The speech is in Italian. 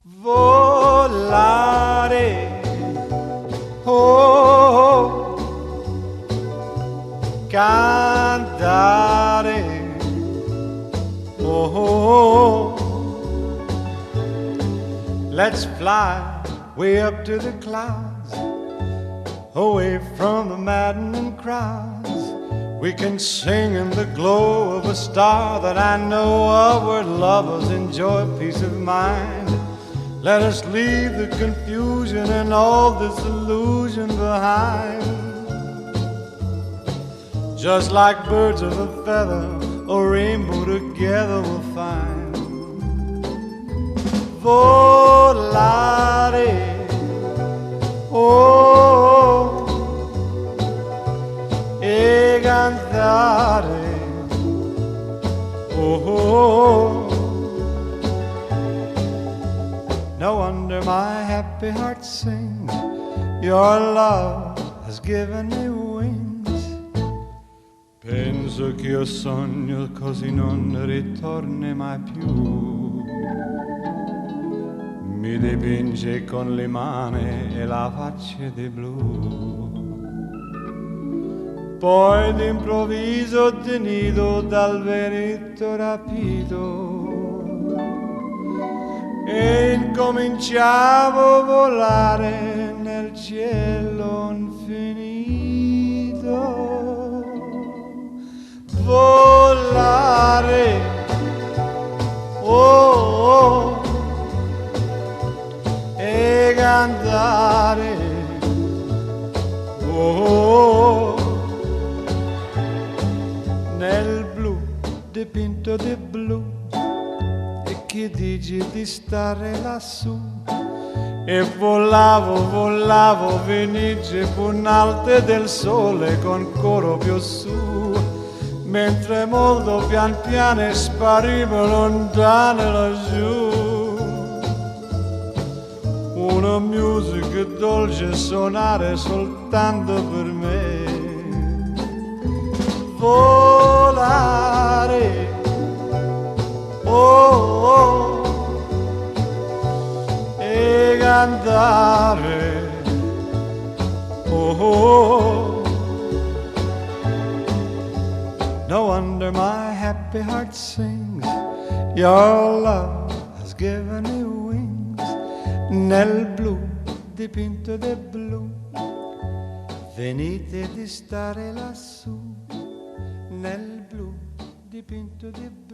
Volare, oh, cantare, oh, let's fly way up to the clouds, away from the maddening crowds. We can sing in the glow of a star that I know of, where lovers enjoy peace of mind. Let us leave the confusion and all this illusion behind. Just like birds of a feather, a rainbow together we'll find. Volare, oh, e cantare, oh. No wonder my happy heart sings. Your love has given me wings. Penso che io sogno così non ritorni mai più. Mi dipinge con le mani e la faccia di blu. Poi d'improvviso tenido dal vento rapito e incominciavo a volare nel cielo infinito. Volare, oh, oh, e cantare, oh, nel blu dipinto di blu. Che dici di stare lassù? E volavo, venice punalte del sole con coro più su, mentre molto pian piano sparivo lontano laggiù. Una musica dolce suonare soltanto per me. Volare, oh, oh, e cantare, oh, oh. No wonder my happy heart sings. Your love has given me wings. Nel blu dipinto di blu, venite di stare lassù. Nel blu dipinto di blu.